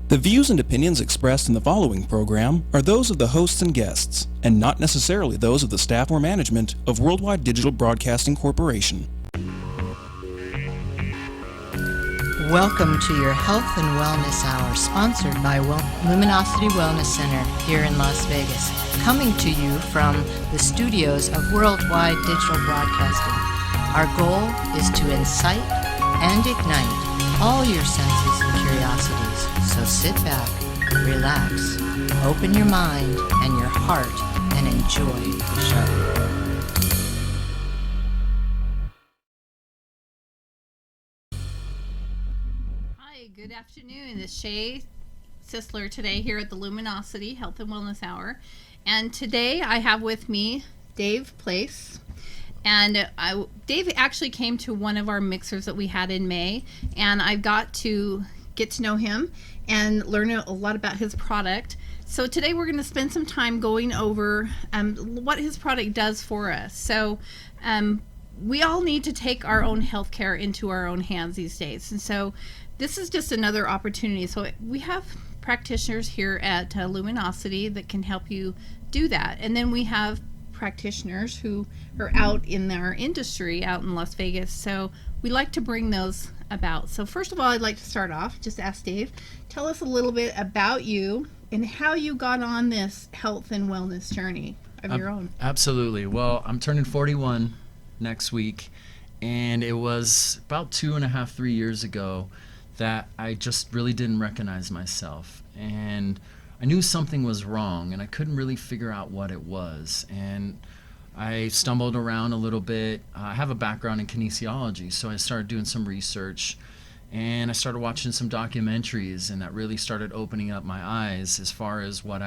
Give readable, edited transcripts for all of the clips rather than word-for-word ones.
The views and opinions expressed in the following program are those of the hosts and guests, and not necessarily those of the staff or management of Worldwide Digital Broadcasting Corporation. Welcome to your Health and Wellness Hour, sponsored by Luminosity Wellness Center here in Las Vegas, coming to you from the studios of Worldwide Digital Broadcasting. Our goal is to incite and ignite all your senses and curiosities. So sit back, relax, open your mind and your heart, and enjoy the show. Hi, good afternoon. It's Shay, Sisler today here at the Luminosity Health and Wellness Hour. And today I have with me Dave Place. And Dave actually came to one of our mixers that we had in May, and I got to get to know him and learn a lot about his product. So today we're going to spend some time going over what his product does for us. So we all need to take our own healthcare into our own hands these days. And so this is just another opportunity. So we have practitioners here at Luminosity that can help you do that. And then we have practitioners who are out in our industry out in Las Vegas. So we like to bring those about. So first of all, I'd like to start off, just ask Dave, tell us a little bit about you and how you got on this health and wellness journey of your own. Absolutely. Well, I'm turning 41 next week, and it was about 2.5, 3 years ago that I just really didn't recognize myself. And I knew something was wrong, and I couldn't really figure out what it was. And I stumbled around a little bit. I have a background in kinesiology, so I started doing some research, and I started watching some documentaries, and that really started opening up my eyes as far as what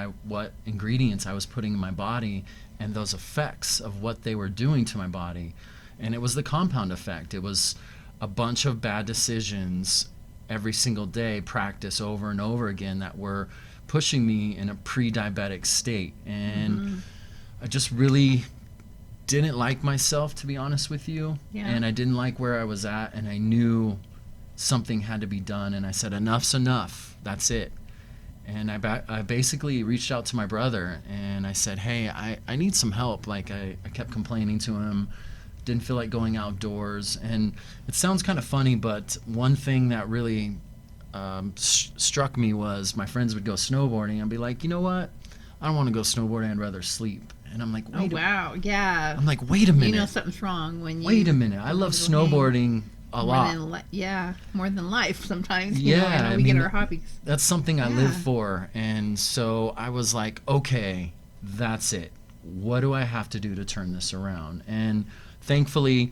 ingredients I was putting in my body and those effects of what they were doing to my body. And it was the compound effect. It was a bunch of bad decisions every single day, practice over and over again, that were pushing me in a pre-diabetic state. And I just really didn't like myself, to be honest with you. And I didn't like where I was at, and I knew something had to be done. And I said, enough's enough. That's it. And I basically reached out to my brother, and I said, hey, I need some help. Like, I kept complaining to him, didn't feel like going outdoors. And it sounds kind of funny, but one thing that really struck me was my friends would go snowboarding. I'd be like, you know what? I don't want to go snowboarding. I'd rather sleep. And I'm like, wait I'm like, wait a minute. You know something's wrong when you... Wait a minute. I love snowboarding a lot. More than life sometimes. We get our hobbies. That's something I live for. And so I was like, okay, that's it. What do I have to do to turn this around? And thankfully,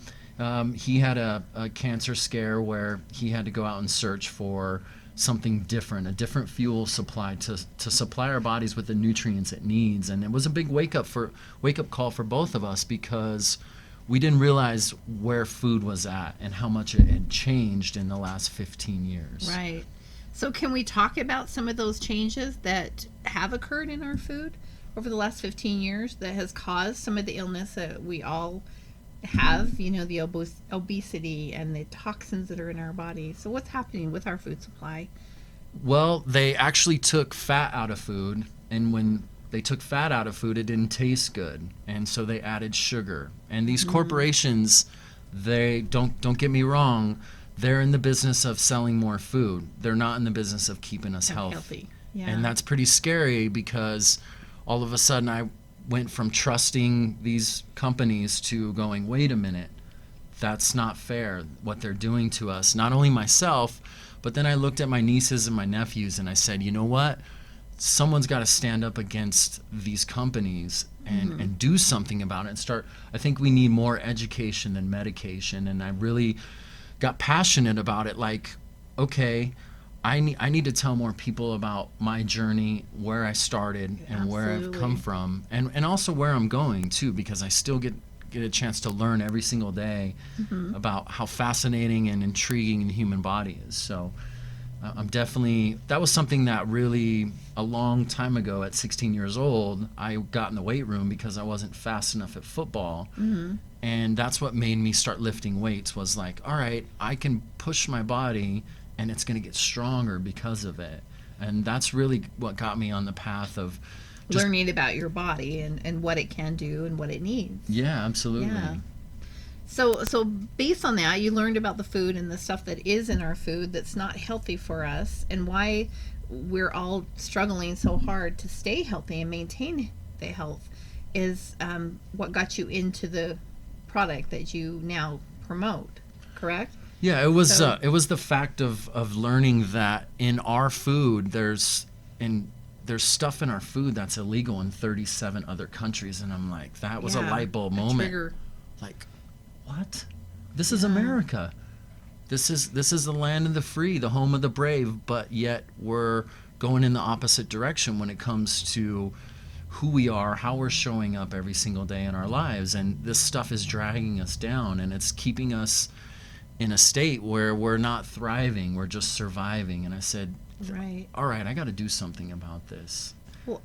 he had a cancer scare where he had to go out and search for something different, a different fuel supply to supply our bodies with the nutrients it needs. And it was a big wake up call for both of us, because we didn't realize where food was at and how much it had changed in the last 15 years. Right. So can we talk about some of those changes that have occurred in our food over the last 15 years that has caused some of the illness that we all have, the obesity and the toxins that are in our body? So what's happening with our food supply? Well, they actually took fat out of food, and when they took fat out of food, it didn't taste good, and so they added sugar. And these corporations, they don't get me wrong, they're in the business of selling more food. They're not in the business of keeping us healthy. Yeah. And that's pretty scary, because all of a sudden I went from trusting these companies to going, wait a minute, that's not fair what they're doing to us. Not only myself, but then I looked at my nieces and my nephews, and I said, you know what? Someone's got to stand up against these companies and do something about it and I think we need more education than medication. And I really got passionate about it. Like, okay, I need to tell more people about my journey, where I started and where I've come from, and also where I'm going too, because I still get a chance to learn every single day about how fascinating and intriguing the human body is. So that was something that really, a long time ago at 16 years old, I got in the weight room because I wasn't fast enough at football. And that's what made me start lifting weights, was like, all right, I can push my body and it's going to get stronger because of it. And that's really what got me on the path of just learning about your body and what it can do and what it needs. Yeah, absolutely. Yeah. So based on that, you learned about the food and the stuff that is in our food that's not healthy for us, and why we're all struggling so hard to stay healthy and maintain the health is what got you into the product that you now promote, correct? Yeah, it was the fact of learning that in our food there's stuff in our food that's illegal in 37 other countries, and I'm like, that was a light bulb moment. Trigger. Like, what? This is America. This is the land of the free, the home of the brave, but yet we're going in the opposite direction when it comes to who we are, how we're showing up every single day in our lives, and this stuff is dragging us down, and it's keeping us in a state where we're not thriving, we're just surviving. And I said, right, all right, I got to do something about this. Well,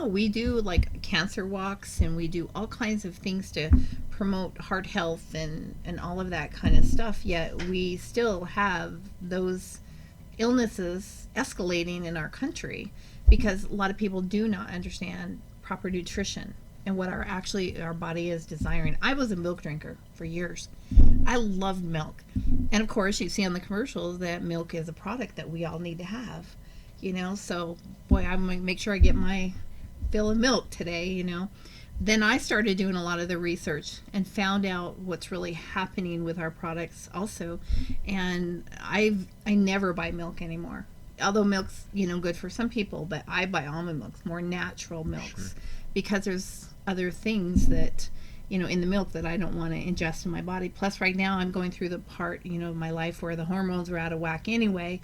we do like cancer walks, and we do all kinds of things to promote heart health and all of that kind of stuff, yet we still have those illnesses escalating in our country because a lot of people do not understand proper nutrition and what our body is desiring. I was a milk drinker for years. I loved milk. And of course, you see on the commercials that milk is a product that we all need to have. So boy, I'm going to make sure I get my fill of milk today, Then I started doing a lot of the research and found out what's really happening with our products also. And I never buy milk anymore. Although milk's, good for some people, but I buy almond milks, more natural milks, because there's other things that, in the milk that I don't want to ingest in my body. Plus right now I'm going through the part, of my life where the hormones are out of whack anyway.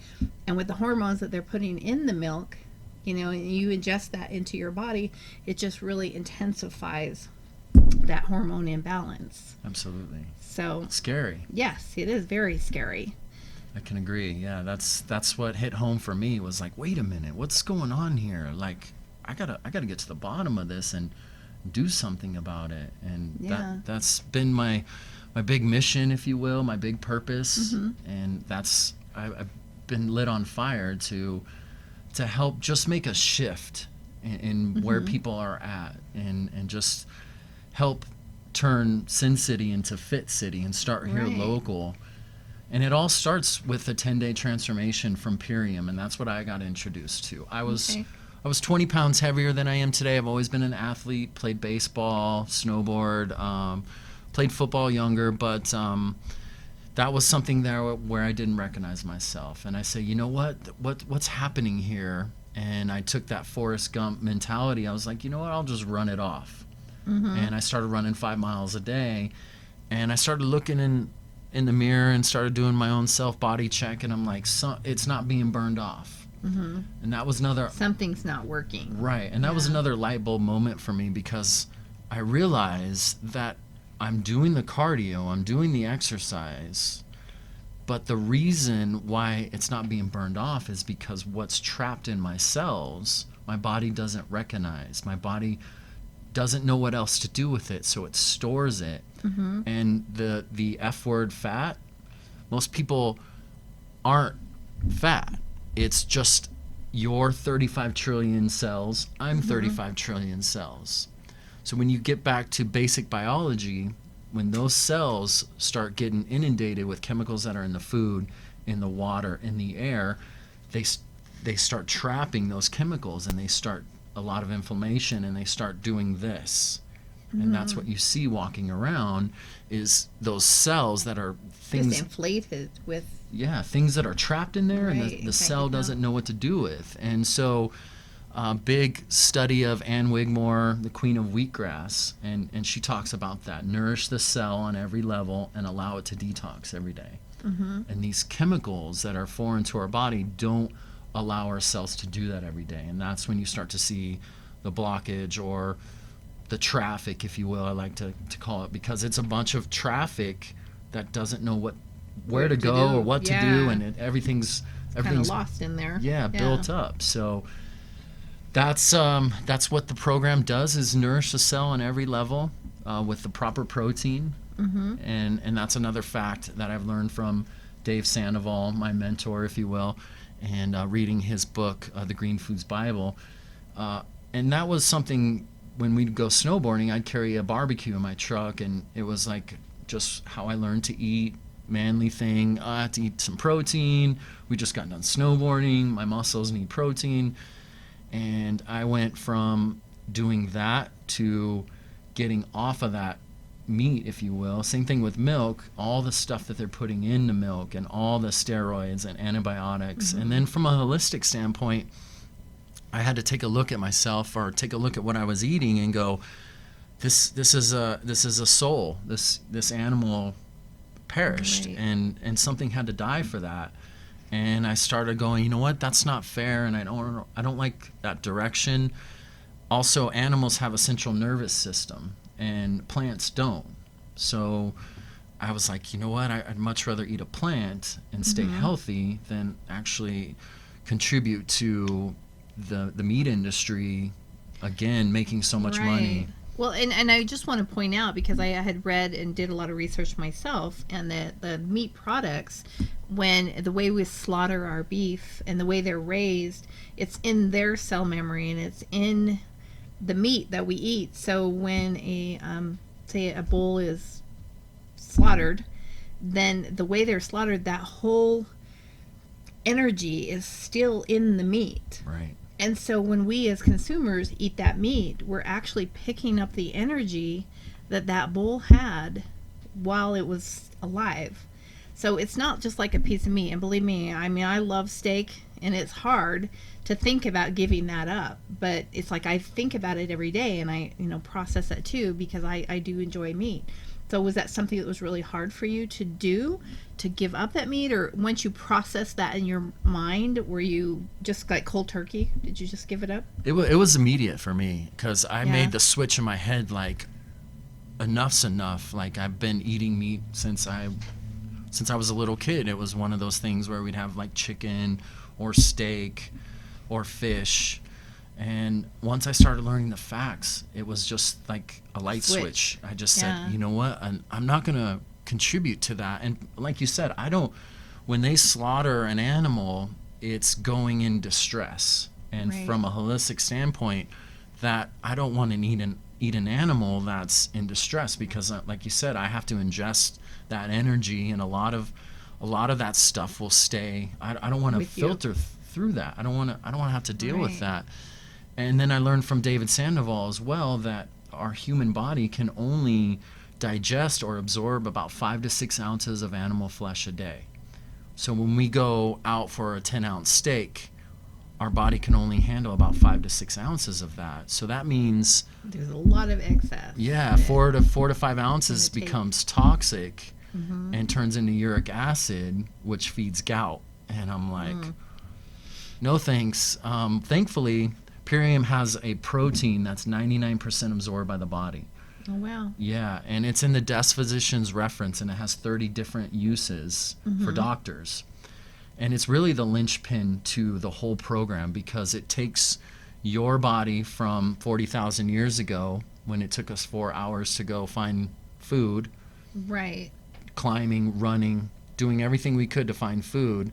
And with the hormones that they're putting in the milk, and you ingest that into your body, it just really intensifies that hormone imbalance. Absolutely. So scary. Yes, it is very scary. I can agree. Yeah, that's what hit home for me, was like, wait a minute, what's going on here? Like, I gotta get to the bottom of this and do something about it. And that's been my big mission, if you will, my big purpose. Mm-hmm. And I've been lit on fire to help just make a shift in where people are at, and just help turn Sin City into Fit City and start here local. And it all starts with a 10-day transformation from Purium, and that's what I got introduced to. I was 20 pounds heavier than I am today. I've always been an athlete, played baseball, snowboard, played football younger, but that was something there where I didn't recognize myself. And I say, you know what's happening here? And I took that Forrest Gump mentality. I was like, you know what, I'll just run it off. Mm-hmm. And I started running 5 miles a day, and I started looking in the mirror and started doing my own self-body check, and I'm like, it's not being burned off. Mm-hmm. And that was something's not working. Right. And that was another light bulb moment for me, because I realized that I'm doing the cardio, I'm doing the exercise, but the reason why it's not being burned off is because what's trapped in my cells, my body doesn't recognize. My body doesn't know what else to do with it, so it stores it. Mm-hmm. And the F word, fat, most people aren't fat. It's just your 35 trillion cells, I'm 35 trillion cells. So when you get back to basic biology, when those cells start getting inundated with chemicals that are in the food, in the water, in the air, they start trapping those chemicals, and they start a lot of inflammation, and they start doing this. And that's what you see walking around, is those cells that are things just inflated with things that are trapped in there, and the cell doesn't know what to do with. And so big study of Ann Wigmore, the queen of wheatgrass, and she talks about that. Nourish the cell on every level and allow it to detox every day. Mm-hmm. And these chemicals that are foreign to our body don't allow our cells to do that every day. And that's when you start to see the blockage, or the traffic, if you will, I like to call it, because it's a bunch of traffic that doesn't know where to go or what to do, and everything's kind of lost in there. Built up. So that's what the program does, is nourish the cell on every level with the proper protein. Mm-hmm. And that's another fact that I've learned from Dave Sandoval, my mentor, if you will, and reading his book, The Green Foods Bible. And that was something, when we'd go snowboarding, I'd carry a barbecue in my truck, and it was like just how I learned to eat, manly thing. I have to eat some protein. We just got done snowboarding. My muscles need protein. And I went from doing that to getting off of that meat, if you will. Same thing with milk, all the stuff that they're putting into milk and all the steroids and antibiotics. And then from a holistic standpoint, I had to take a look at myself, or take a look at what I was eating, and go, this is a soul. This animal perished, Right. and something had to die for that. And I started going, you know what, that's not fair, and I don't like that direction. Also, animals have a central nervous system, and plants don't. So I was like, you know what, I'd much rather eat a plant and stay healthy than actually contribute to the meat industry, again, making so much money. Well, and I just want to point out, because I had read and did a lot of research myself, and the meat products, when the way we slaughter our beef and the way they're raised, it's in their cell memory, and it's in the meat that we eat. So when say a bull is slaughtered, then the way they're slaughtered, that whole energy is still in the meat. Right. And so when we as consumers eat that meat, we're actually picking up the energy that bull had while it was alive. So it's not just like a piece of meat. And believe me, I mean, I love steak, and it's hard to think about giving that up. But it's like I think about it every day, and I, process that too, because I do enjoy meat. So was that something that was really hard for you to do, to give up that meat? Or once you process that in your mind, were you just like cold turkey? Did you just give it up? It was immediate for me, because I Yeah. made the switch in my head, like, enough's enough. Like, I've been eating meat since I was a little kid. It was one of those things where we'd have like chicken or steak or fish. And once I started learning the facts, it was just like a light switch. I just Yeah. said, you know what, I'm not going to contribute to that. And like you said, when they slaughter an animal, it's going in distress. And Right. from a holistic standpoint, that I don't want to eat an animal that's in distress, because like you said, I have to ingest that energy, and a lot of that stuff will stay. I don't want to With you. filter through that. I don't want to have to deal with Right. that. And then I learned from David Sandoval as well that our human body can only digest or absorb about 5 to 6 ounces of animal flesh a day. So when we go out for a 10-ounce steak, our body can only handle about 5 to 6 ounces of that. So that means, There's a lot of excess. yeah, 4 to 5 ounces Gonna take- becomes toxic and turns into uric acid, which feeds gout. And I'm like, no thanks. Thankfully, Purium has a protein that's 99% absorbed by the body. Oh, wow. Yeah, and it's in the desk physician's reference, and it has 30 different uses for doctors. And it's really the linchpin to the whole program, because it takes your body from 40,000 years ago, when it took us 4 hours to go find food, Right. climbing, running, doing everything we could to find food,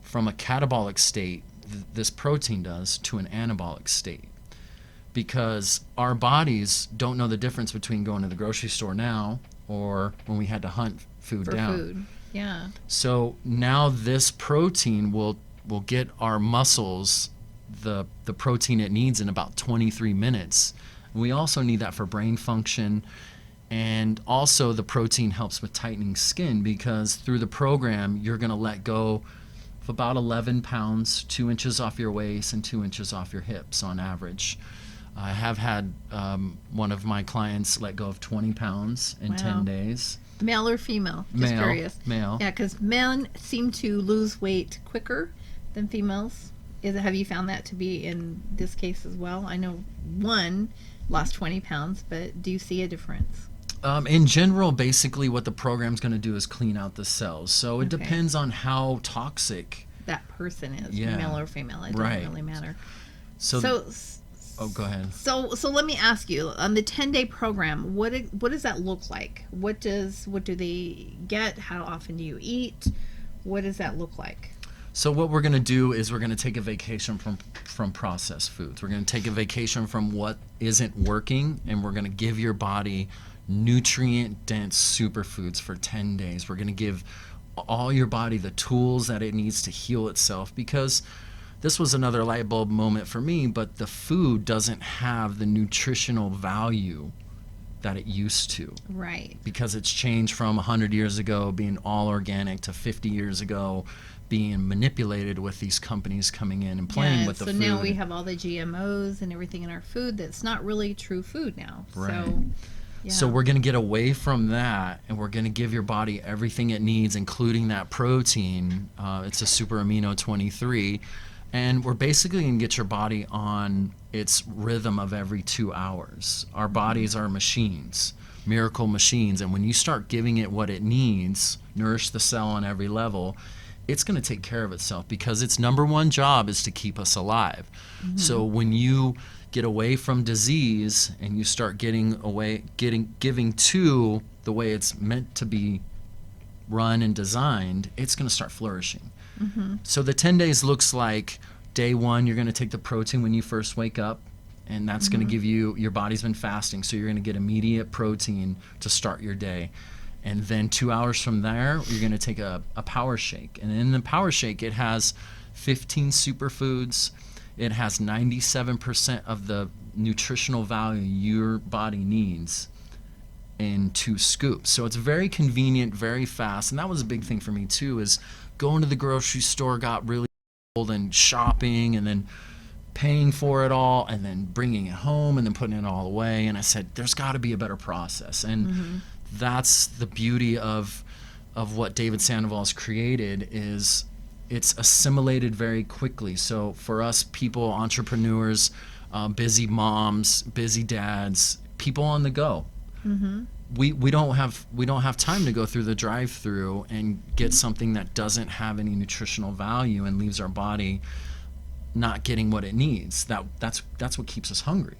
from a catabolic state, this protein does, to an anabolic state. Because our bodies don't know the difference between going to the grocery store now or when we had to hunt food For down. food. Yeah. So now this protein will get our muscles the protein it needs in about 23 minutes. And we also need that for brain function. And also the protein helps with tightening skin, because through the program you're going to let go of about 11 pounds, 2 inches off your waist and 2 inches off your hips on average. I have had one of my clients let go of 20 pounds in Wow. 10 days. Male or female? Just Male. curious. Male. Yeah, because men seem to lose weight quicker than females. Have you found that to be in this case as well? I know one lost 20 pounds, but do you see a difference? In general, basically what the program's going to do is clean out the cells. So it Okay. depends on how toxic. That person is, Yeah. male or female. It Right. doesn't really matter. So, oh, go ahead. So let me ask you, on the 10-day program, what does that look like? What do they get? How often do you eat? What does that look like? So what we're going to do is we're going to take a vacation from processed foods. We're going to take a vacation from what isn't working, and we're going to give your body nutrient-dense superfoods for 10 days. We're going to give all your body the tools that it needs to heal itself, because this was another light bulb moment for me, but the food doesn't have the nutritional value that it used to. Right. Because it's changed from 100 years ago being all organic to 50 years ago being manipulated with these companies coming in and playing with the food. So now we have all the GMOs and everything in our food that's not really true food now. Right. So, yeah. So we're going to get away from that, and we're going to give your body everything it needs, including that protein. It's a super amino 23. And we're basically going to get your body on its rhythm of every 2 hours. Our bodies are machines, miracle machines. And when you start giving it what it needs, nourish the cell on every level, it's going to take care of itself, because its number one job is to keep us alive. So when you get away from disease and you start giving to the way it's meant to be run and designed, it's going to start flourishing. So the 10 days looks like day 1, you're going to take the protein when you first wake up, and that's going to give you, your body's been fasting, so you're going to get immediate protein to start your day. And then 2 hours from there, you're going to take a power shake. And in the power shake, it has 15 superfoods. It has 97% of the nutritional value your body needs in 2 scoops. So it's very convenient, very fast. And that was a big thing for me too, is going to the grocery store got really old, and shopping, and then paying for it all, and then bringing it home, and then putting it all away. And I said, there's got to be a better process. And that's the beauty of what David Sandoval has created, is it's assimilated very quickly. So for us people, entrepreneurs, busy moms, busy dads, people on the go, we don't have time to go through the drive-through and get something that doesn't have any nutritional value and leaves our body not getting what it needs. That's what keeps us hungry.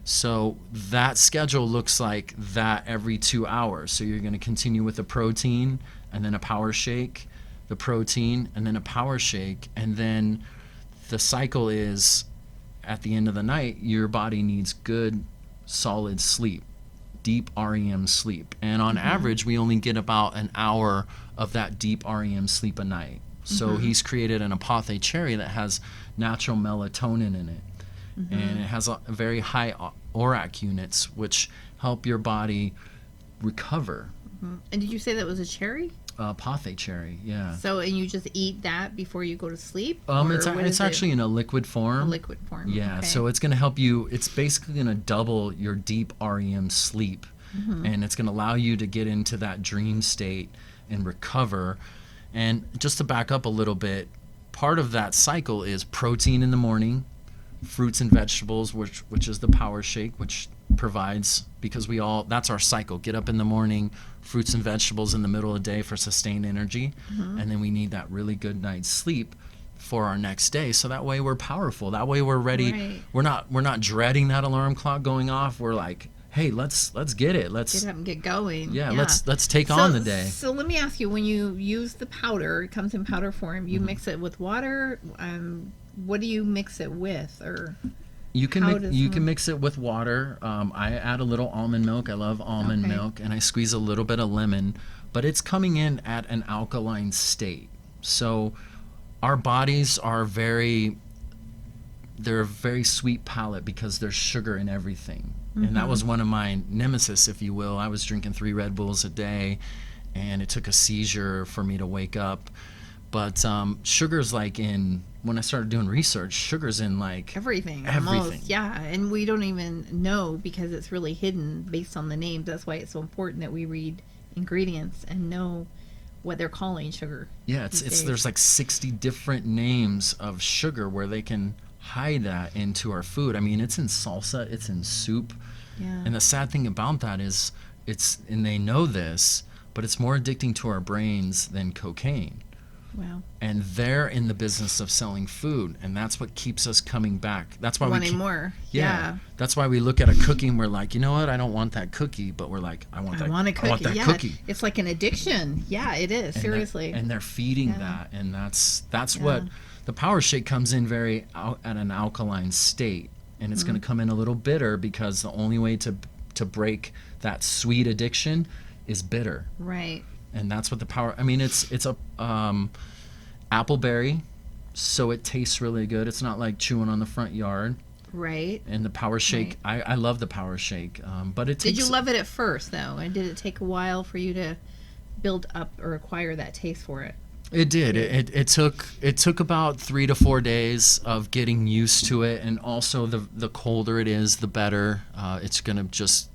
So that schedule looks like that every 2 hours. So you're going to continue with the protein, and then a power shake, the protein, and then a power shake. And then the cycle is, at the end of the night, your body needs good, solid sleep, deep REM sleep. And on average, we only get about an hour of that deep REM sleep a night. So he's created an apothe cherry that has natural melatonin in it. And it has a very high ORAC units, which help your body recover. And did you say that was a cherry? Apothe cherry, yeah. So, and you just eat that before you go to sleep? It's actually in a liquid form. A liquid form. Yeah, okay. so it's going to help you. It's basically going to double your deep REM sleep, and it's going to allow you to get into that dream state and recover. And just to back up a little bit, part of that cycle is protein in the morning, fruits and vegetables, which is the power shake, which provides, because that's our cycle. Get up in the morning, fruits and vegetables in the middle of the day for sustained energy, and then we need that really good night's sleep for our next day, so that way we're powerful. That way we're ready. Right. We're not dreading that alarm clock going off. We're like, hey, let's get it. Let's get up and get going. Yeah. Let's take on the day. So let me ask you, when you use the powder, it comes in powder form, you mix it with water. What do you mix it with, or you can mix it with water. I add a little almond milk. I love almond milk, and I squeeze a little bit of lemon, but it's coming in at an alkaline state. So our bodies are they're a very sweet palate, because there's sugar in everything. And that was one of my nemesis, if you will. I was drinking 3 Red Bulls a day, and it took a seizure for me to wake up. But sugar's when I started doing research, sugar's in everything. Almost, yeah. And we don't even know, because it's really hidden based on the names. That's why it's so important that we read ingredients and know what they're calling sugar. Yeah, there's 60 different names of sugar where they can hide that into our food. I mean, it's in salsa, it's in soup. Yeah. And the sad thing about that is and they know this, but it's more addicting to our brains than cocaine. Wow. And they're in the business of selling food, and that's what keeps us coming back. That's why Wanting more. Yeah. That's why we look at a cookie and we're like, you know what? I don't want that cookie, but we're like, I want I want a cookie. I want that Yeah. cookie. It's like an addiction. Yeah, it is. And Seriously. and they're feeding that, and that's what the Power Shake comes in at an alkaline state, and it's going to come in a little bitter because the only way to break that sweet addiction is bitter. Right. And that's what the power. I mean, it's a appleberry, so it tastes really good. It's not like chewing on the front yard. Right. And the Power Shake, I love the Power Shake, but it takes. Did you love it at first though, and did it take a while for you to build up or acquire that taste for it? It did. It took about 3 to 4 days of getting used to it, and also the colder it is, the better.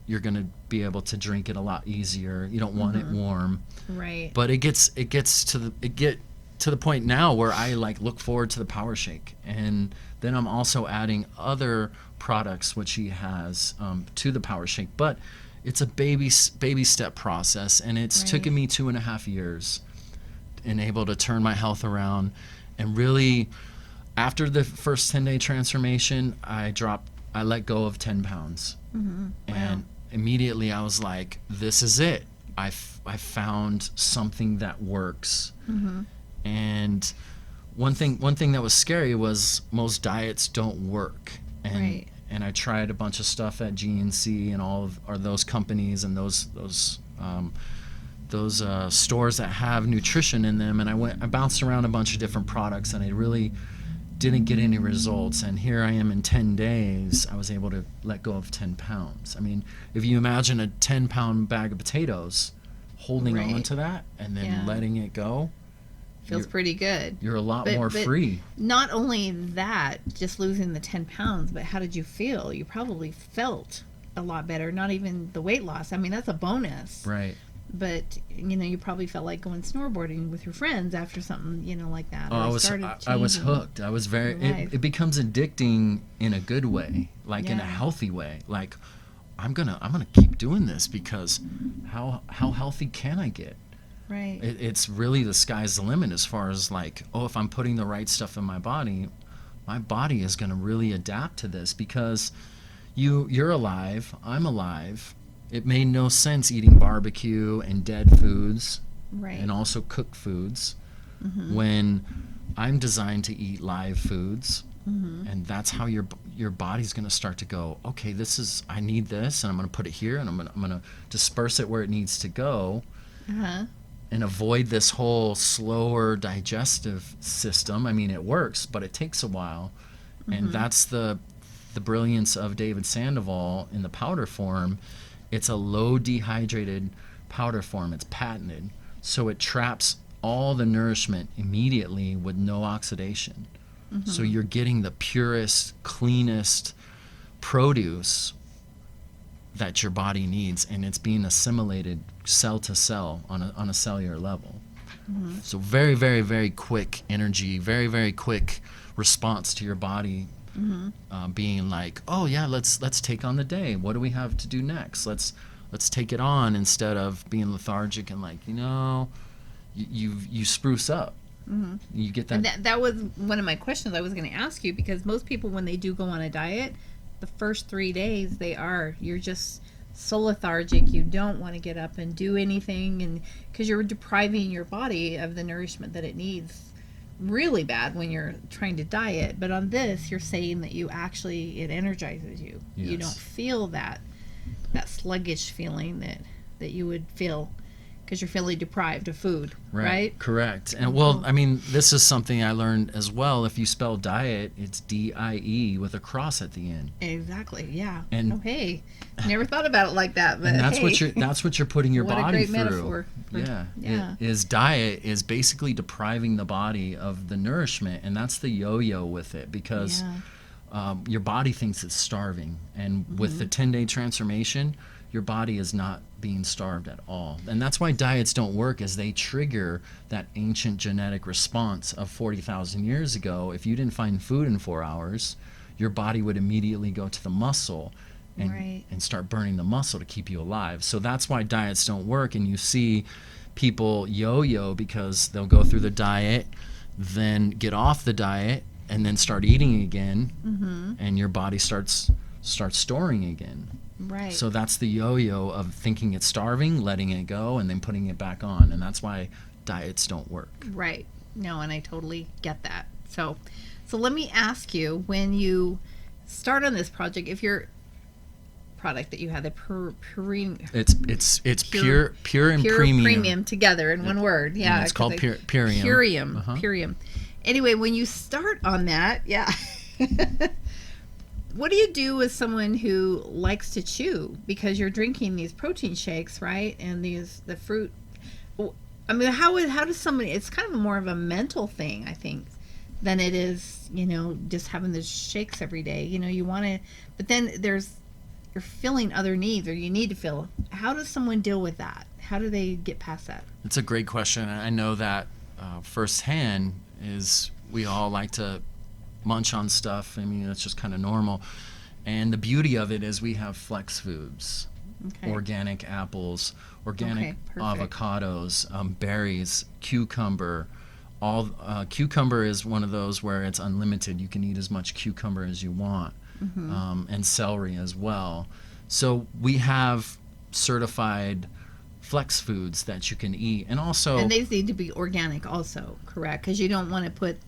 You're gonna be able to drink it a lot easier. You don't want it warm. Right. But it gets to the point now where I like look forward to the Power Shake, and then I'm also adding other products which he has to the Power Shake. But it's a baby step process, and it's taken me 2.5 years. And able to turn my health around, and really after the first 10-day transformation, I let go of 10 pounds. And immediately I was like, this is it. I found something that works. And one thing that was scary was most diets don't work, and I tried a bunch of stuff at GNC and all of those companies and those stores that have nutrition in them, and I bounced around a bunch of different products, and I really didn't get any results. And here I am in 10 days, I was able to let go of 10 pounds. I mean, if you imagine a 10-pound bag of potatoes, holding on to that and then letting it go, feels pretty good. You're a lot more free. Not only that, just losing the 10 pounds, but how did you feel? You probably felt a lot better, not even the weight loss. I mean, that's a bonus. Right. But you probably felt like going snowboarding with your friends after something like that. Oh, I was hooked. I was very. It becomes addicting in a good way, like in a healthy way. Like I'm gonna keep doing this because how healthy can I get? Right. It's really the sky's the limit as far as like, if I'm putting the right stuff in my body is gonna really adapt to this because you're alive, I'm alive. It made no sense eating barbecue and dead foods, and also cooked foods, when I'm designed to eat live foods, and that's how your body's going to start to go. Okay, I need this, and I'm going to put it here, and I'm going to disperse it where it needs to go, and avoid this whole slower digestive system. I mean, it works, but it takes a while, and that's the brilliance of David Sandoval in the powder form. It's a low dehydrated powder form. It's patented. So it traps all the nourishment immediately with no oxidation. So you're getting the purest, cleanest produce that your body needs, and it's being assimilated cell to cell on a cellular level. So very, very, very quick energy, very, very quick response to your body. Being like, oh yeah, let's take on the day. What do we have to do next? Let's take it on, instead of being lethargic and like, you spruce up. You get that. And that was one of my questions I was going to ask you, because most people, when they do go on a diet, the first 3 days you're just so lethargic. You don't want to get up and do anything, and because you're depriving your body of the nourishment that it needs really bad when you're trying to diet. But on this, you're saying that it energizes you. Yes. You don't feel that sluggish feeling that you would feel because you're feeling deprived of food, right? Correct. And well, I mean, this is something I learned as well. If you spell diet, it's D-I-E with a cross at the end. Exactly. Yeah. And hey, never thought about it like that. But and that's what you're putting your body through. What a great metaphor. Diet is basically depriving the body of the nourishment, and that's the yo-yo with it, because your body thinks it's starving, and with the 10-day transformation, your body is not being starved at all. And that's why diets don't work, as they trigger that ancient genetic response of 40,000 years ago. If you didn't find food in 4 hours, your body would immediately go to the muscle and start burning the muscle to keep you alive. So that's why diets don't work. And you see people yo-yo because they'll go through the diet, then get off the diet, and then start eating again, and your body starts storing again. Right. So that's the yo-yo of thinking it's starving, letting it go, and then putting it back on. And that's why diets don't work. Right. No, and I totally get that. So let me ask you, when you start on this project, if your product that you had, the Purium, it's pure and premium together in one word. Yeah. And it's called Purium. Purium. Purium. Anyway, when you start on that, yeah. What do you do with someone who likes to chew? Because you're drinking these protein shakes, right? And the fruit. I mean, how does somebody? It's kind of more of a mental thing, I think, than it is, just having the shakes every day. You want to, but then you're filling other needs, or you need to fill. How does someone deal with that? How do they get past that? It's a great question. I know that firsthand is we all like to munch on stuff. I mean, that's just kind of normal. And the beauty of it is we have flex foods, organic apples, organic avocados, berries, cucumber. Cucumber is one of those where it's unlimited. You can eat as much cucumber as you want, and celery as well. So we have certified flex foods that you can eat, and they need to be organic also, correct? Because you don't want to put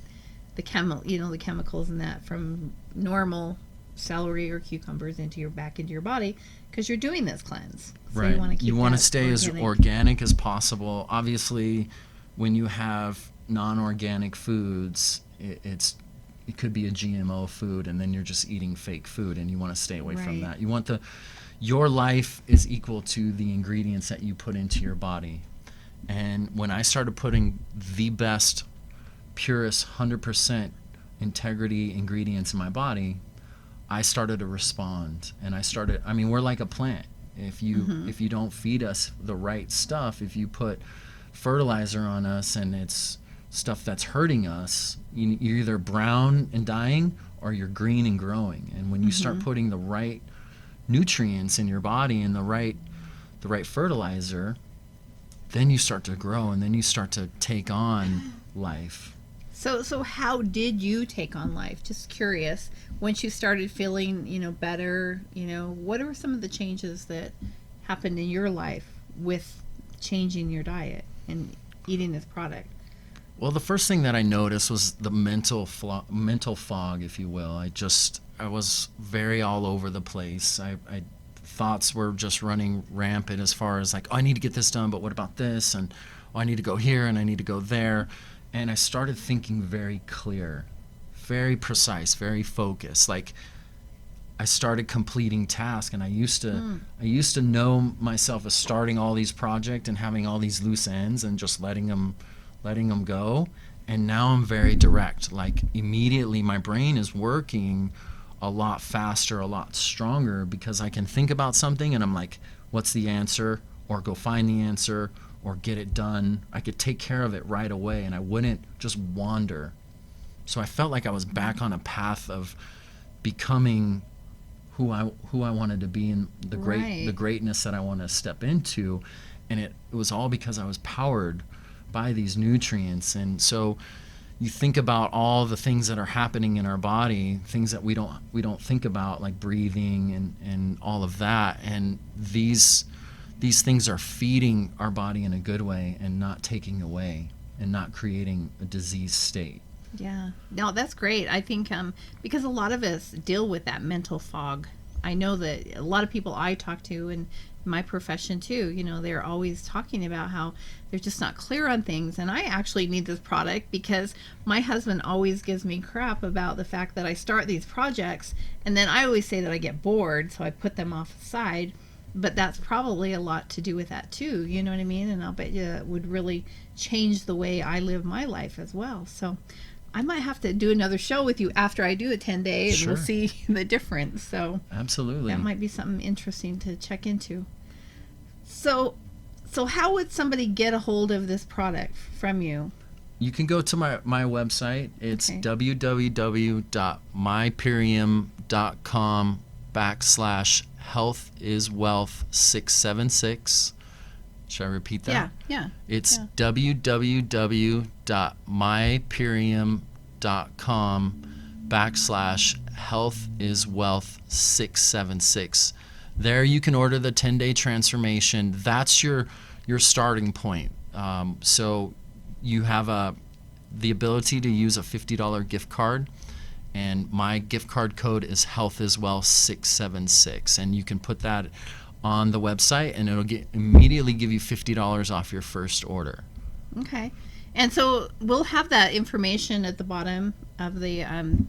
the chemicals in that from normal celery or cucumbers into your body, because you're doing this cleanse. So right. You want to stay as organic as possible. Obviously, when you have non-organic foods, it could be a GMO food, and then you're just eating fake food, and you want to stay away from that. You want your life is equal to the ingredients that you put into your body. And when I started putting the best, purest, 100% integrity ingredients in my body, I started to respond. And we're like a plant. If you don't feed us the right stuff, if you put fertilizer on us and it's stuff that's hurting us, you're either brown and dying or you're green and growing. And when you start putting the right nutrients in your body and the right fertilizer, then you start to grow, and then you start to take on life. So how did you take on life? Just curious. Once you started feeling, better, what are some of the changes that happened in your life with changing your diet and eating this product? Well, the first thing that I noticed was the mental fog, if you will. I was very all over the place. Thoughts were just running rampant as far as like, oh, I need to get this done, but what about this? And oh, I need to go here and I need to go there. And I started thinking very clear, very precise, very focused. Like, I started completing tasks, and I used to know myself as starting all these projects and having all these loose ends and just letting them go. And now I'm very direct. Like, immediately my brain is working a lot faster, a lot stronger, because I can think about something and I'm like, what's the answer? Or go find the answer, or get it done. I could take care of it right away, and I wouldn't just wander. So I felt like I was back on a path of becoming who I wanted to be, and the greatness that I want to step into. And it was all because I was powered by these nutrients. And so you think about all the things that are happening in our body, things that we don't think about, like breathing and all of that. And these things are feeding our body in a good way and not taking away and not creating a disease state. Yeah. No, that's great. I think because a lot of us deal with that mental fog. I know that a lot of people I talk to in my profession too, they're always talking about how they're just not clear on things. And I actually need this product because my husband always gives me crap about the fact that I start these projects and then I always say that I get bored, so I put them off the side. But that's probably a lot to do with that too, you know what I mean? And I'll bet you it would really change the way I live my life as well. So I might have to do another show with you after I do a 10-day, and we'll see the difference. So absolutely, that might be something interesting to check into. So how would somebody get a hold of this product from you? You can go to my website. It's www.mypurium.com/healthiswealth676. Should I repeat that? Yeah. It's www.mypurium.com/healthiswealth676. There you can order the 10-day transformation. That's your starting point. So you have the ability to use a $50 gift card, and my gift card code is healthiswealth676, and you can put that on the website, and it'll immediately give you $50 off your first order. Okay. And so we'll have that information at the bottom of the on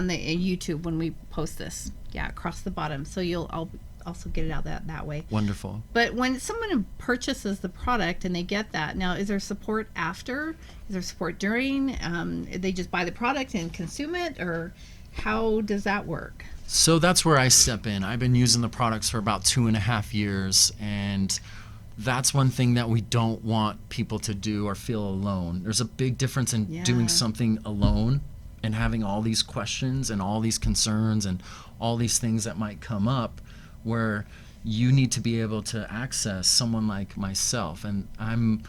the YouTube when we post this. Yeah, across the bottom. So I'll also get it out that way. Wonderful. But when someone purchases the product and they get that, now is there support after? Is there support during? They just buy the product and consume it, or how does that work? So that's where I step in. I've been using the products for about 2.5 years, and that's one thing that we don't want people to do or feel alone. There's a big difference in doing something alone and having all these questions and all these concerns and all these things that might come up, where you need to be able to access someone like myself, and I'm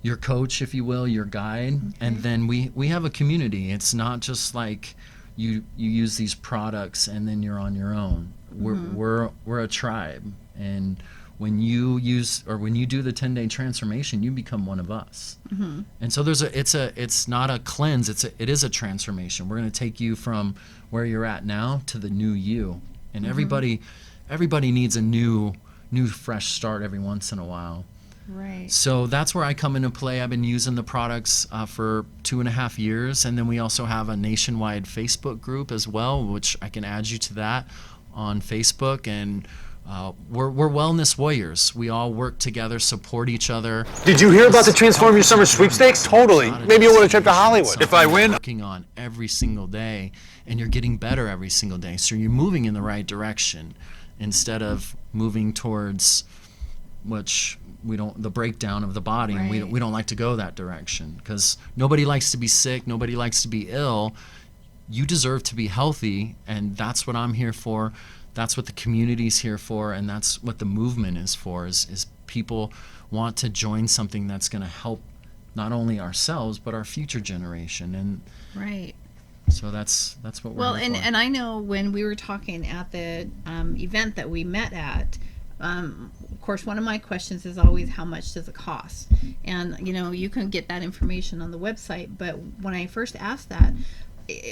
your coach, if you will, your guide. Okay. And then we have a community. It's not just like you use these products and then you're on your own. We're a tribe, and when you do the 10-day transformation, you become one of us. And so it's not a cleanse, it is a transformation. We're going to take you from where you're at now to the new you. And everybody needs a new fresh start every once in a while. Right. So that's where I come into play. I've been using the products for 2.5 years, and then we also have a nationwide Facebook group as well, which I can add you to that on Facebook. And we're wellness warriors. We all work together, support each other. Did you hear about the Transform Your Summer sweepstakes? Totally. Maybe you want a trip to Hollywood. If I win, working on every single day, and you're getting better every single day. So you're moving in the right direction instead of moving towards the breakdown of the body. Right. And we don't like to go that direction, because nobody likes to be sick, nobody likes to be ill. You deserve to be healthy, and that's what I'm here for. That's what the community's here for, and that's what the movement is for, is people want to join something that's going to help not only ourselves but our future generation. And right. So that's what we're here for. And I know when we were talking at the event that we met at, of course, one of my questions is always, how much does it cost? And, you can get that information on the website. But when I first asked that,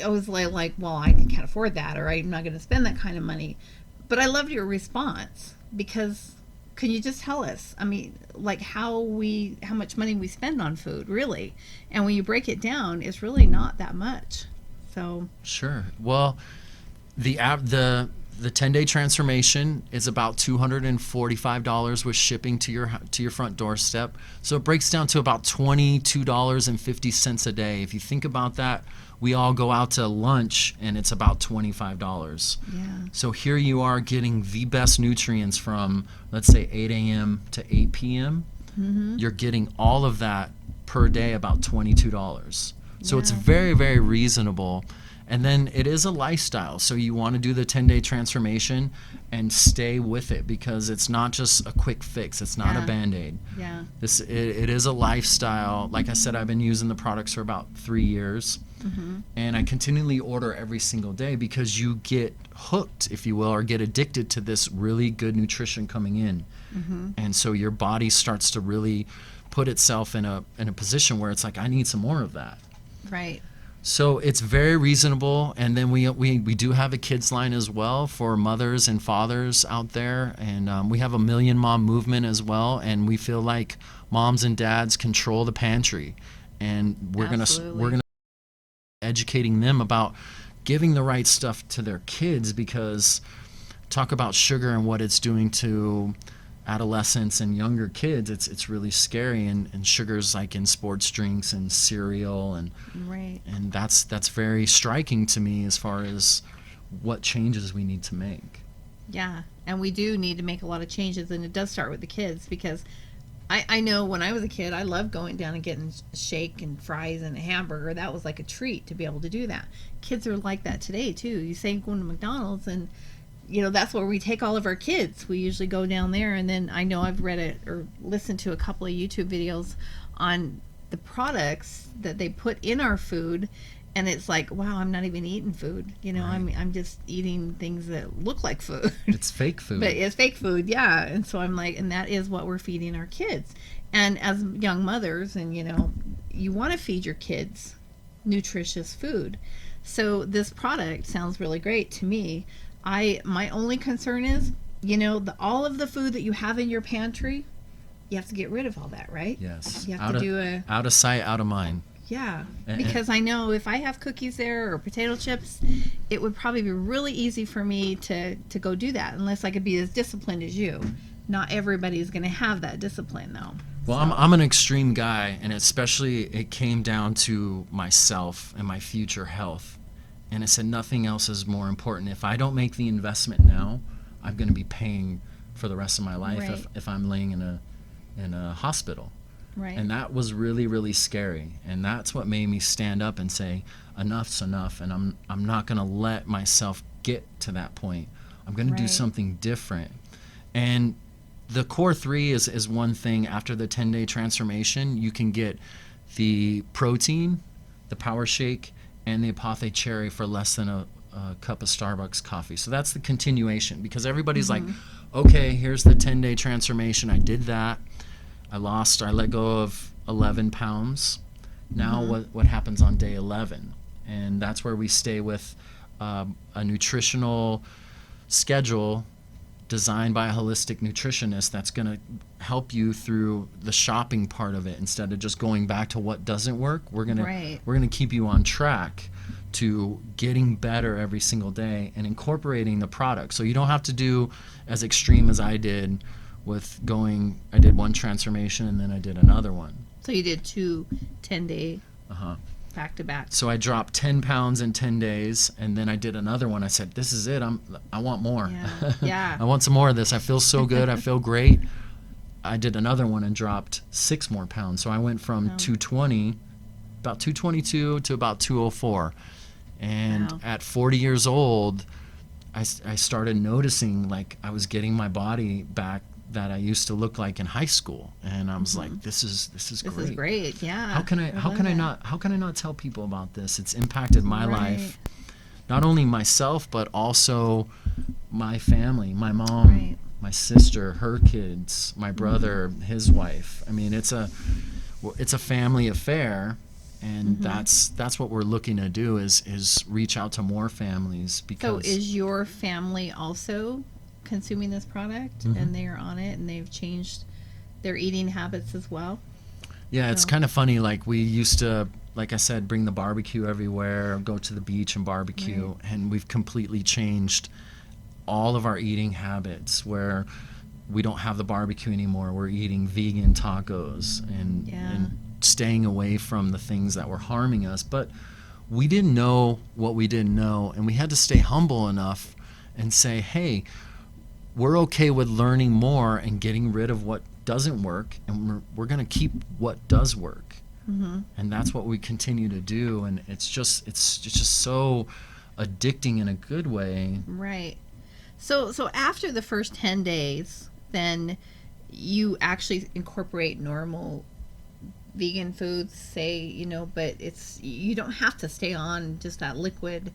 I was like, well, I can't afford that, or I'm not going to spend that kind of money. But I loved your response, because can you just tell us, like how much money we spend on food, really? And when you break it down, it's really not that much. So sure. Well, the 10-day transformation is about $245 with shipping to your front doorstep. So it breaks down to about $22.50 a day. If you think about that, we all go out to lunch and it's about $25. Yeah. So here you are getting the best nutrients from, let's say, 8 a.m. to 8 p.m. You're getting all of that per day, about $22. So it's very, very reasonable. And then it is a lifestyle. So you want to do the 10-day transformation and stay with it, because it's not just a quick fix. It's not a Band-Aid. Yeah. It is a lifestyle. Like I said, I've been using the products for about 3 years. And I continually order every single day, because you get hooked, if you will, or get addicted to this really good nutrition coming in. And so your body starts to really put itself in a position where it's like, I need some more of that. Right. So it's very reasonable. And then we do have a kids line as well for mothers and fathers out there. And we have a Million Mom movement as well. And we feel like moms and dads control the pantry. And we're going to educating them about giving the right stuff to their kids, because talk about sugar and what it's doing to adolescents and younger kids, it's really scary. And sugar's like in sports drinks and cereal, and and that's very striking to me as far as what changes we need to make. Yeah, and we do need to make a lot of changes, and it does start with the kids, because I know when I was a kid, I loved going down and getting shake and fries and a hamburger. That was like a treat to be able to do that. Kids are like that today too. You say going to McDonald's, and that's where we take all of our kids. We usually go down there, and then I know I've read it or listened to a couple of YouTube videos on the products that they put in our food, and it's like, wow, I'm not even eating food. I'm just eating things that look like food. It's fake food. But it's fake food, yeah. And so I'm like, and that is what we're feeding our kids. And as young mothers, and you want to feed your kids nutritious food. So this product sounds really great to me. My only concern is, all of the food that you have in your pantry, you have to get rid of all that, right? Yes. You have to out of sight, out of mind. Yeah, because I know if I have cookies there or potato chips, it would probably be really easy for me to go do that, unless I could be as disciplined as you. Not everybody's going to have that discipline, though. Well, I'm an extreme guy, and especially it came down to myself and my future health. And I said nothing else is more important. If I don't make the investment now, I'm going to be paying for the rest of my life Right. if I'm laying in a hospital. Right. And that was really, really scary. And that's what made me stand up and say, enough's enough. And I'm not going to let myself get to that point. I'm going to do Right. something different. And the core 3 is one thing. After the 10-day transformation, you can get the protein, the power shake, and the Apothe cherry for less than a cup of Starbucks coffee. So that's the continuation, because everybody's like, okay, here's the 10-day transformation. I did that. I let go of 11 pounds. Now what happens on day 11? And that's where we stay with a nutritional schedule designed by a holistic nutritionist that's going to help you through the shopping part of it. Instead of just going back to what doesn't work, we're going to keep you on track to getting better every single day and incorporating the product. So you don't have to do as extreme as I did with I did one transformation and then I did another one. So you did 2 10-day back to back. So I dropped 10 pounds in 10 days, and then I did another one. I said, this is it. I want more. Yeah. I want some more of this. I feel so good. I feel great. I did another one and dropped 6 more pounds. So I went from 220, about 222 to about 204. And at 40 years old, I started noticing like I was getting my body back that I used to look like in high school, and I was like, this is great. This is great, yeah. How can I not tell people about this? It's impacted my life, not only myself but also my family, my mom, my sister, her kids, my brother, his wife. I mean, it's a family affair, and that's what we're looking to do is reach out to more families. Because So is your family also consuming this product and they're on it and they've changed their eating habits as well? Yeah, it's kind of funny. Like we used to, like I said, bring the barbecue everywhere, go to the beach and barbecue, and we've completely changed all of our eating habits where we don't have the barbecue anymore. We're eating vegan tacos and staying away from the things that were harming us. But we didn't know what we didn't know, and we had to stay humble enough and say, hey, we're okay with learning more and getting rid of what doesn't work, and we're going to keep what does work. And that's what we continue to do, and it's just so addicting in a good way. Right. So after the first 10 days, then you actually incorporate normal vegan foods, say, but you don't have to stay on just that liquid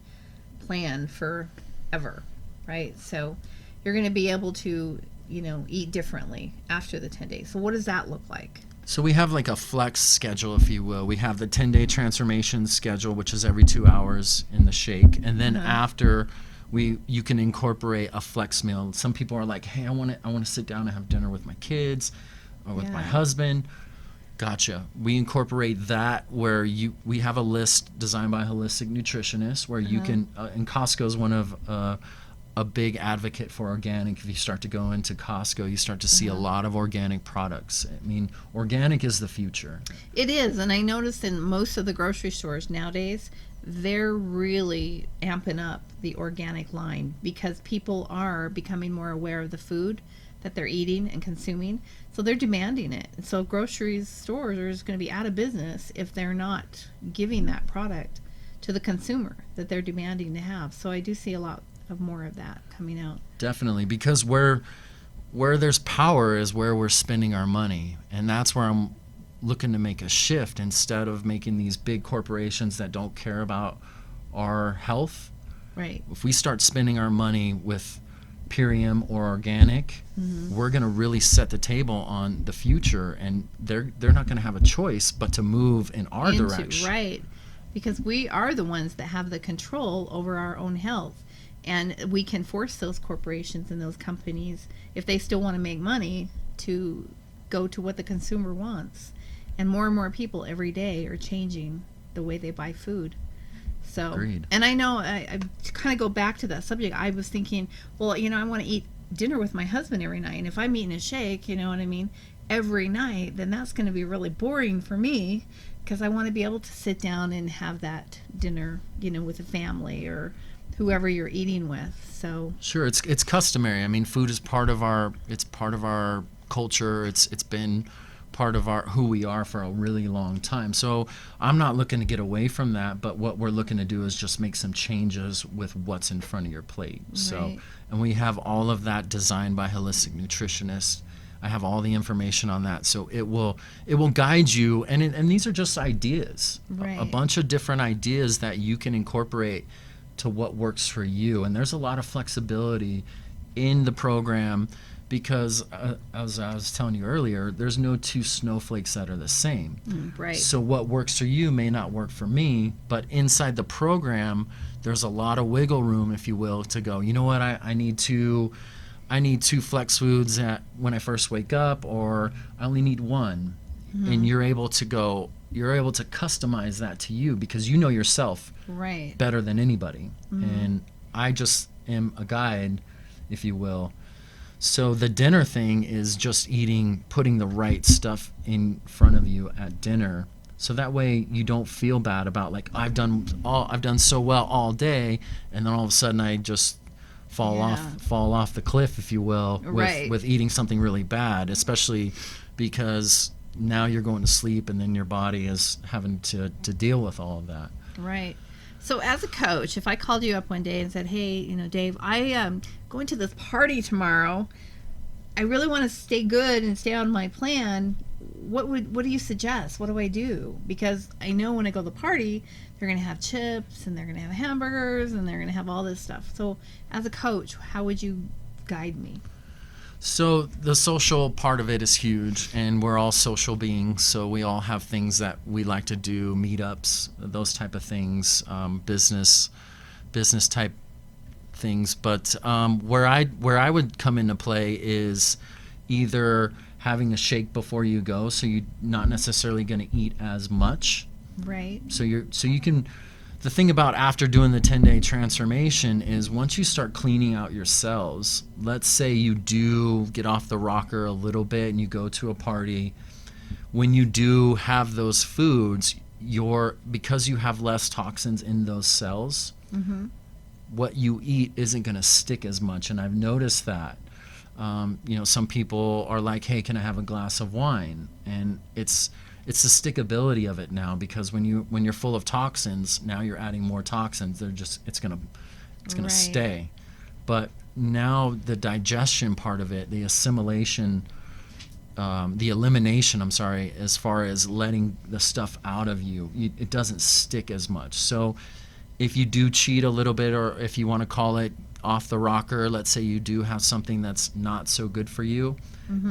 plan forever, right? So you're going to be able to, eat differently after the 10 days. So what does that look like? So we have like a flex schedule, if you will. We have the 10-day transformation schedule, which is every 2 hours in the shake. And then after, you can incorporate a flex meal. Some people are like, hey, I want to sit down and have dinner with my kids or with my husband. Gotcha. We incorporate that where we have a list designed by a holistic nutritionist where you can, and Costco is one of a big advocate for organic. If you start to go into Costco, you start to see a lot of organic products. I mean, organic is the future. It is, and I noticed in most of the grocery stores nowadays, they're really amping up the organic line because people are becoming more aware of the food that they're eating and consuming. So they're demanding it. And so grocery stores are just going to be out of business if they're not giving that product to the consumer that they're demanding to have. So I do see a lot of more of that coming out. Definitely, because where there's power is where we're spending our money, and that's where I'm looking to make a shift. Instead of making these big corporations that don't care about our health, Right. if we start spending our money with Purium or organic, we're going to really set the table on the future, and they're not going to have a choice but to move in our direction. Right. Because we are the ones that have the control over our own health, and we can force those corporations and those companies, if they still want to make money, to go to what the consumer wants. And more people every day are changing the way they buy food. So, Agreed. And I know I kind of go back to that subject. I was thinking, well, I want to eat dinner with my husband every night, and if I'm eating a shake, you know what I mean, every night, then that's going to be really boring for me, because I want to be able to sit down and have that dinner, with a family or whoever you're eating with. So Sure, it's customary. I mean, food is part of our culture. It's been part of who we are for a really long time. So I'm not looking to get away from that, but what we're looking to do is just make some changes with what's in front of your plate. So, Right. and we have all of that designed by holistic nutritionists. I have all the information on that, so it will guide you. And these are just ideas, Right. a bunch of different ideas that you can incorporate to what works for you. And there's a lot of flexibility in the program, because as I was telling you earlier, there's no two snowflakes that are the same. right. So what works for you may not work for me, but inside the program, there's a lot of wiggle room, if you will, to go, you know what, I need two flex foods when I first wake up, or I only need one. And you're able to customize that to you, because you know yourself Right. better than anybody. And I just am a guide, if you will. So the dinner thing is just putting the right stuff in front of you at dinner, so that way you don't feel bad about, like, I've done so well all day, and then all of a sudden I just fall off the cliff, if you will, Right. with eating something really bad, especially because now you're going to sleep, and then your body is having to deal with all of that. Right. So as a coach, if I called you up one day and said, hey, Dave, I am going to this party tomorrow. I really want to stay good and stay on my plan. What do you suggest? What do I do? Because I know when I go to the party, they're going to have chips, and they're going to have hamburgers, and they're going to have all this stuff. So as a coach, how would you guide me? So the social part of it is huge, and we're all social beings, so we all have things that we like to do, meetups, those type of things, business type things. But where I would come into play is either having a shake before you go, so you're not necessarily going to eat as much. Right. So you can. The thing about after doing the 10-day transformation is, once you start cleaning out your cells, let's say you do get off the rocker a little bit and you go to a party, when you do have those foods, because you have less toxins in those cells, what you eat isn't going to stick as much. And I've noticed that. Some people are like, hey, can I have a glass of wine? And it's the stickability of it now, because when you're full of toxins, now you're adding more toxins. It's gonna Right. stay. But now the digestion part of it, the assimilation, the elimination, as far as letting the stuff out of you, it doesn't stick as much. So if you do cheat a little bit, or if you want to call it off the rocker, let's say you do have something that's not so good for you,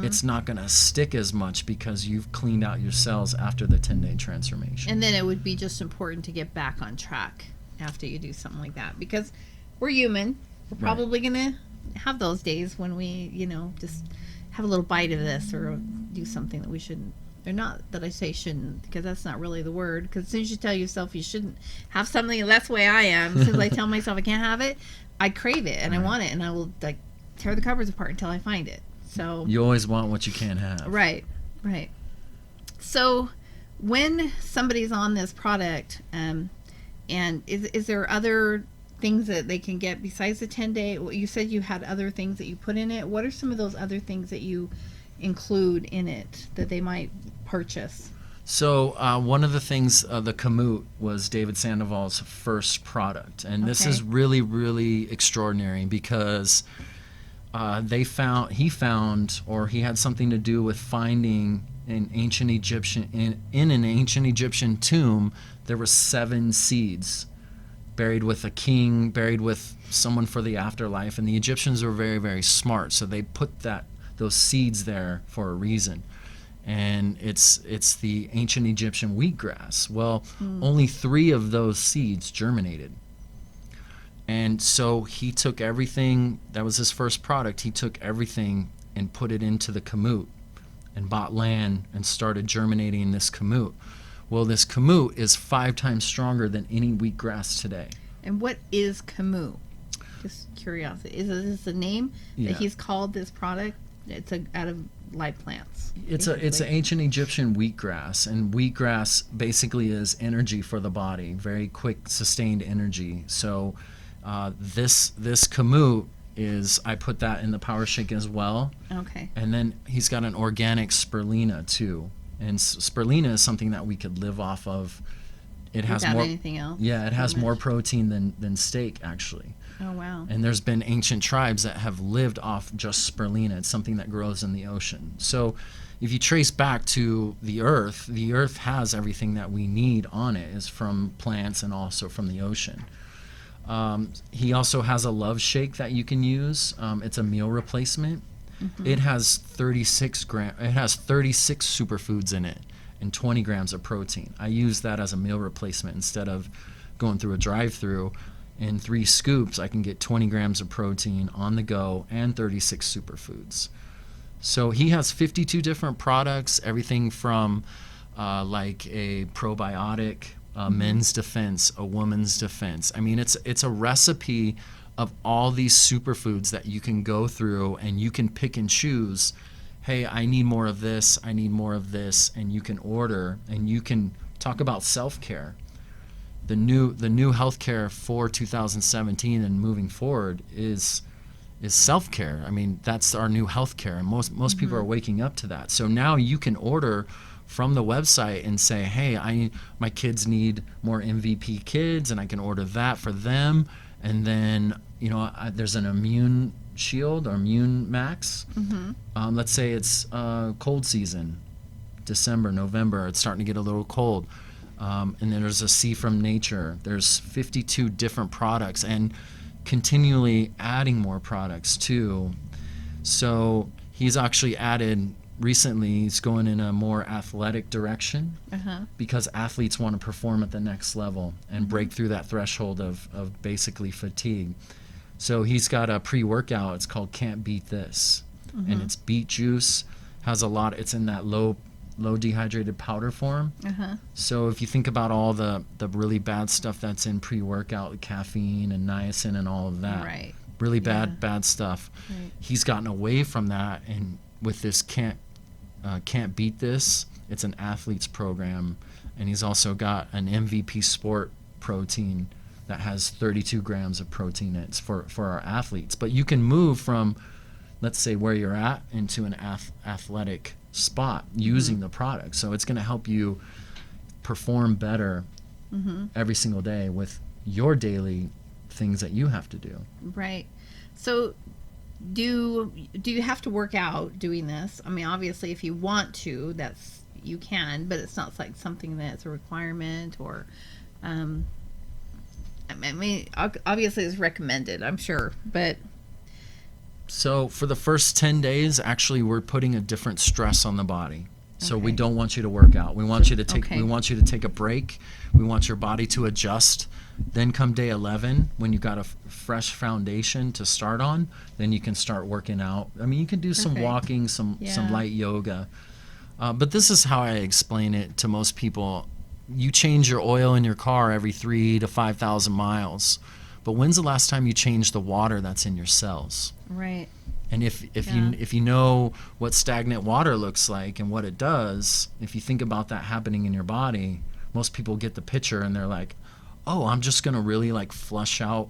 it's not going to stick as much, because you've cleaned out your cells after the 10-day transformation. And then it would be just important to get back on track after you do something like that, because we're human. We're probably going to have those days when we, just have a little bite of this, or do something that we shouldn't. Or not that I say shouldn't, because that's not really the word. Because as soon as you tell yourself you shouldn't have something, and that's the way I am. As soon as I tell myself I can't have it, I crave it, and I want it, and I will tear the cupboards apart until I find it. So you always want what you can't have. Right. So when somebody's on this product, and is there other things that they can get besides the 10-day? You said you had other things that you put in it. What are some of those other things that you include in it that they might purchase? So one of the things, the Kamut was David Sandoval's first product, and this is really, really extraordinary because he had something to do with finding an ancient Egyptian in an ancient Egyptian tomb. There were 7 seeds buried with a king, buried with someone for the afterlife, and the Egyptians were very, very smart, so they put those seeds there for a reason. And it's the ancient Egyptian wheatgrass. Well, only 3 of those seeds germinated. And so he took everything, that was his first product, he took everything and put it into the Kamut and bought land and started germinating this Kamut. Well, this Kamut is 5 times stronger than any wheatgrass today. And what is Kamut? Just curiosity. Is this a name that he's called this product? It's out of live plants. It's an ancient Egyptian wheatgrass, and wheatgrass basically is energy for the body, very quick, sustained energy. So this Kamut is, I put that in the power shake as well. Okay. And then he's got an organic spirulina too, and spirulina is something that we could live off of. It has Without more anything else? Yeah, it has more protein than steak actually. Oh, wow. And there's been ancient tribes that have lived off just spirulina. It's something that grows in the ocean. So if you trace back to the earth has everything that we need on it, is from plants and also from the ocean. He also has a love shake that you can use. It's a meal replacement. It has 36 superfoods in it and 20 grams of protein. I use that as a meal replacement instead of going through a drive-through. In 3 scoops, I can get 20 grams of protein on the go and 36 superfoods. So he has 52 different products, everything from like a probiotic, men's defense, a woman's defense. I mean, it's a recipe of all these superfoods that you can go through and you can pick and choose. Hey, I need more of this, I need more of this, and you can order, and you can talk about self-care. The new healthcare for 2017 and moving forward is self-care. I mean, that's our new healthcare, and most people are waking up to that. So now you can order from the website and say, hey, my kids need more MVP kids, and I can order that for them. And then there's an immune shield or immune max. Let's say it's cold season, December, November. It's starting to get a little cold. And then there's a C from Nature. There's 52 different products and continually adding more products too. So he's actually added recently, he's going in a more athletic direction because athletes want to perform at the next level and break through that threshold of basically fatigue. So he's got a pre-workout. It's called Can't Beat This. And it's beet juice, has a lot, it's in that low dehydrated powder form. So if you think about all the really bad stuff that's in pre-workout, caffeine and niacin and all of that, really bad stuff. He's gotten away from that, and with this Can't Beat This, it's an athlete's program, and he's also got an MVP Sport protein that has 32 grams of protein. It's for our athletes. But you can move from, let's say, where you're at into an athletic spot using the product. So it's going to help you perform better every single day with your daily things that you have to do. Right. So do you have to work out doing this? I mean, obviously if you want to, you can, but it's not like something that's a requirement, or I mean, obviously it's recommended, I'm sure, but so for the first 10 days, actually, we're putting a different stress on the body. So we don't want you to work out. We want you to take a break. We want your body to adjust. Then come day 11, when you got a fresh foundation to start on, then you can start working out. I mean, you can do some walking, some light yoga. But this is how I explain it to most people. You change your oil in your car every 3,000 to 5,000 miles. But when's the last time you changed the water that's in your cells? Right. And if you know what stagnant water looks like and what it does, if you think about that happening in your body, most people get the picture and they're like, oh, I'm just going to really like flush out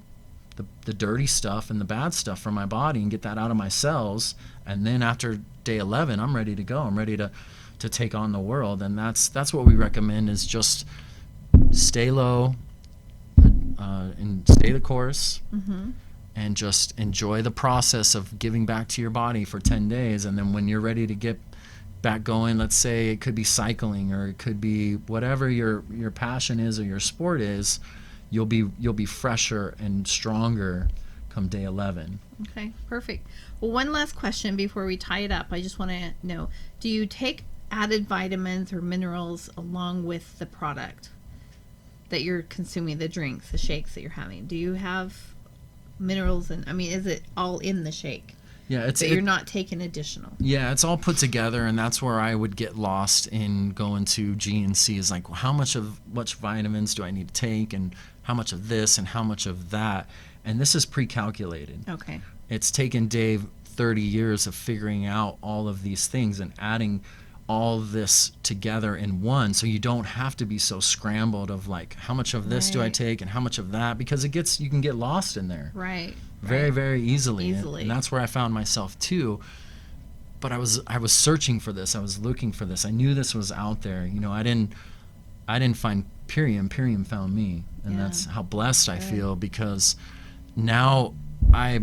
the dirty stuff and the bad stuff from my body and get that out of my cells. And then after day 11, I'm ready to go. I'm ready to to take on the world. And that's what we recommend, is just stay low, and stay the course, and just enjoy the process of giving back to your body for 10 days. And then when you're ready to get back going, let's say it could be cycling, or it could be whatever your passion is or your sport is, you'll be fresher and stronger come day 11. Okay, perfect. Well, one last question before we tie it up. I just want to know, do you take added vitamins or minerals along with the product that you're consuming, the drinks, the shakes that you're having? Do you have minerals, and is it all in the shake? Yeah, you're not taking additional. Yeah, it's all put together, and that's where I would get lost in going to GNC. Is like, well, how much vitamins do I need to take, and how much of this and how much of that? And this is pre-calculated. Okay. It's taken Dave 30 years of figuring out all of these things and adding all this together in one, so you don't have to be so scrambled of like, how much of this do I take and how much of that, because you can get lost in there. Right. Very, very easily. Easily. And that's where I found myself too. But I was searching for this. I was looking for this. I knew this was out there. I didn't find Purium. Purium found me. And that's how blessed I feel, because now I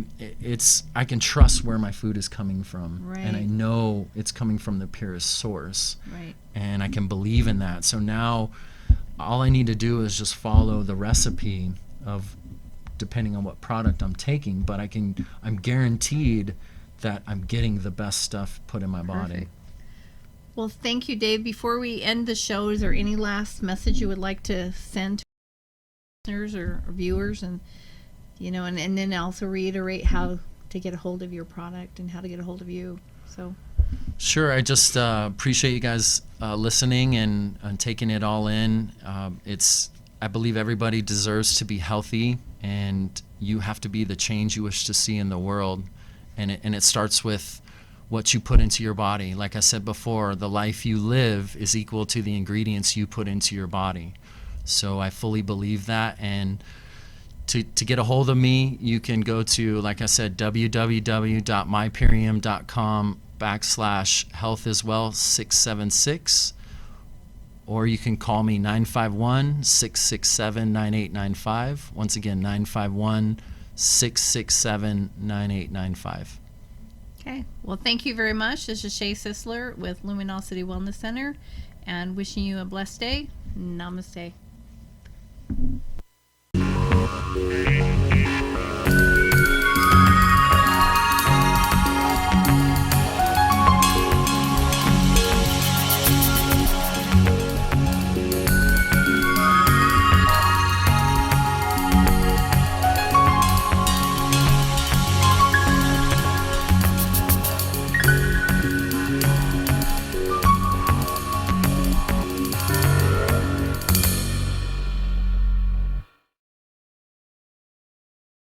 can trust where my food is coming from. Right. And I know it's coming from the purest source. Right. And I can believe in that. So now all I need to do is just follow the recipe of, depending on what product I'm taking, but I'm guaranteed that I'm getting the best stuff put in my body. Perfect. Well, thank you, Dave. Before we end the show, is there any last message you would like to send to listeners or viewers, and and then also reiterate how to get a hold of your product and how to get a hold of you? So sure. I just appreciate you guys listening and taking it all in. I believe everybody deserves to be healthy, and you have to be the change you wish to see in the world. And it starts with what you put into your body. Like I said before, the life you live is equal to the ingredients you put into your body. So I fully believe that. And to get a hold of me, you can go to, like I said, www.mypurium.com/healthiswell676. Or you can call me 951-667-9895. Once again, 951-667-9895. Okay. Well, thank you very much. This is Shay Sisler with Luminosity Wellness Center, and wishing you a blessed day. Namaste.